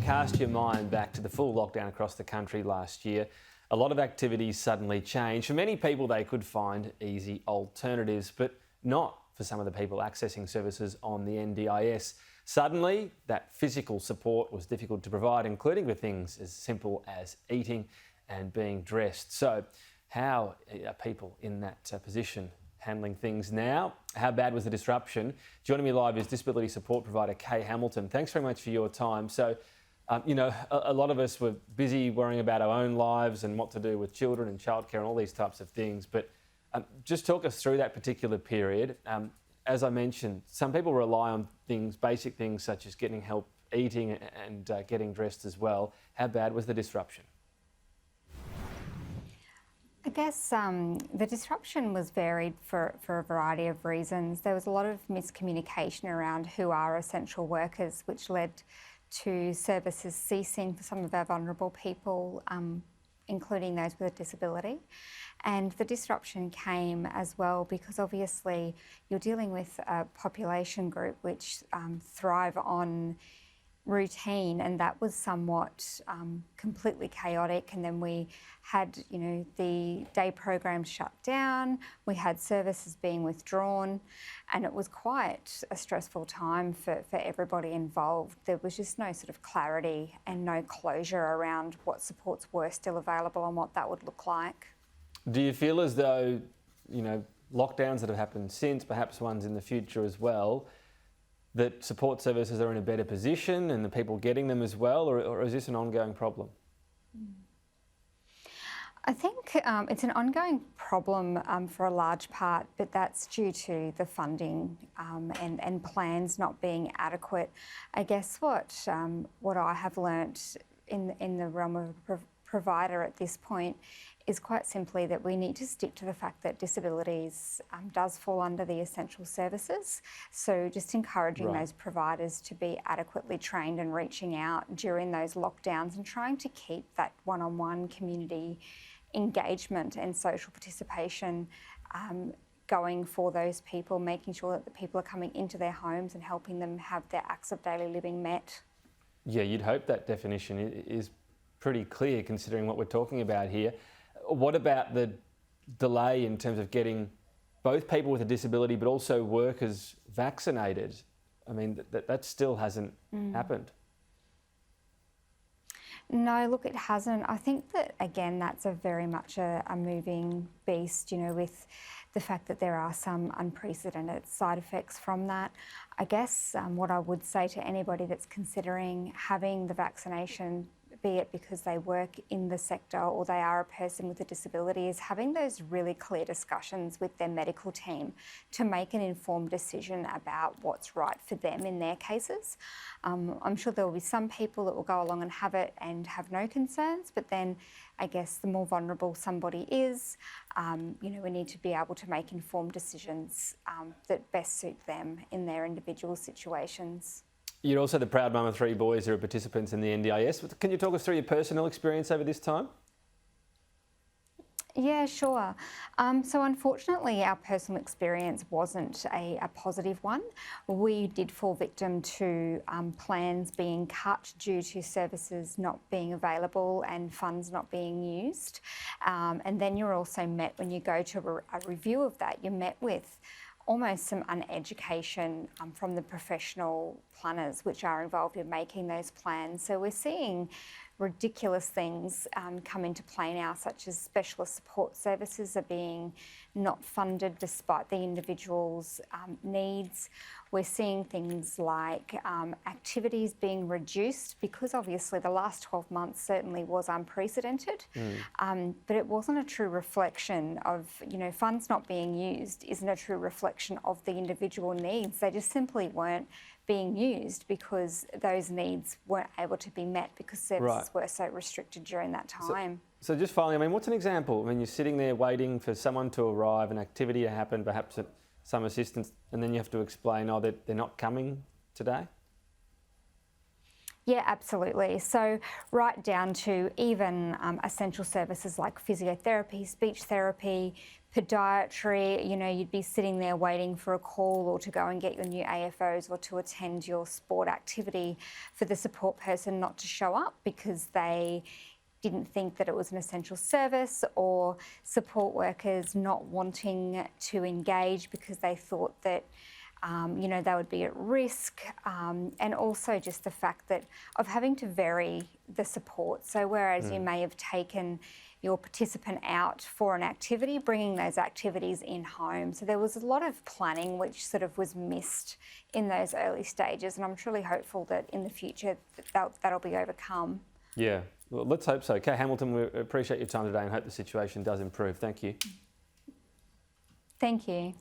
cast your mind back to the full lockdown across the country last year, a lot of activities suddenly changed. For many people, they could find easy alternatives, but not for some of the people accessing services on the NDIS. Suddenly, that physical support was difficult to provide, including with things as simple as eating and being dressed. So, how are people in that position handling things now? How bad was the disruption? Joining me live is disability support provider Kaye Hamilton. Thanks very much for your time. So, a lot of us were busy worrying about our own lives and what to do with children and childcare and all these types of things. But just talk us through that particular period. As I mentioned, some people rely on things, basic things such as getting help eating and getting dressed as well. How bad was the disruption? I guess the disruption was varied for a variety of reasons. There was a lot of miscommunication around who are essential workers, which led to services ceasing for some of our vulnerable people, including those with a disability. And the disruption came as well because obviously you're dealing with a population group which thrive on routine, and that was somewhat completely chaotic. And then we had, the day program shut down, we had services being withdrawn, and it was quite a stressful time for everybody involved. There was just no sort of clarity and no closure around what supports were still available and what that would look like. Do you feel as though, lockdowns that have happened since, perhaps ones in the future as well, that support services are in a better position and the people getting them as well, or is this an ongoing problem? I think it's an ongoing problem for a large part, but that's due to the funding and plans not being adequate. I guess what I have learnt in the realm of a provider at this point is quite simply that we need to stick to the fact that disabilities does fall under the essential services. So just encouraging those providers to be adequately trained and reaching out during those lockdowns and trying to keep that one-on-one community engagement and social participation going for those people, making sure that the people are coming into their homes and helping them have their acts of daily living met. Yeah, you'd hope that definition is pretty clear considering what we're talking about here. What about the delay in terms of getting both people with a disability but also workers vaccinated? I mean, that still hasn't happened. No, look, it hasn't. I think that, again, that's very much a moving beast, with the fact that there are some unprecedented side effects from that. I guess what I would say to anybody that's considering having the vaccination, be it because they work in the sector or they are a person with a disability, is having those really clear discussions with their medical team to make an informed decision about what's right for them in their cases. I'm sure there will be some people that will go along and have it and have no concerns, but then I guess the more vulnerable somebody is, we need to be able to make informed decisions that best suit them in their individual situations. You're also the proud mum of 3 boys who are participants in the NDIS. Can you talk us through your personal experience over this time? Yeah, sure. So unfortunately, our personal experience wasn't a positive one. We did fall victim to plans being cut due to services not being available and funds not being used. And then you're also met, when you go to a review of that, you're met with almost some uneducation from the professional planners which are involved in making those plans. So we're seeing ridiculous things come into play now, such as specialist support services are being not funded despite the individual's needs. We're seeing things like activities being reduced because obviously the last 12 months certainly was unprecedented, but it wasn't a true reflection of, funds not being used isn't a true reflection of the individual needs. They just simply weren't being used because those needs weren't able to be met because services were so restricted during that time. So just finally, what's an example? You're sitting there waiting for someone to arrive, an activity to happen, perhaps some assistance, and then you have to explain, that they're not coming today? Yeah, absolutely. So right down to even essential services like physiotherapy, speech therapy, podiatry, you'd be sitting there waiting for a call or to go and get your new AFOs or to attend your sport activity for the support person not to show up because they didn't think that it was an essential service, or support workers not wanting to engage because they thought that they would be at risk, and also just the fact that of having to vary the support. So whereas you may have taken your participant out for an activity, bringing those activities in home. So there was a lot of planning which sort of was missed in those early stages, and I'm truly hopeful that in the future that'll be overcome. Yeah, well, let's hope so. Kaye Hamilton, we appreciate your time today and hope the situation does improve. Thank you. Thank you.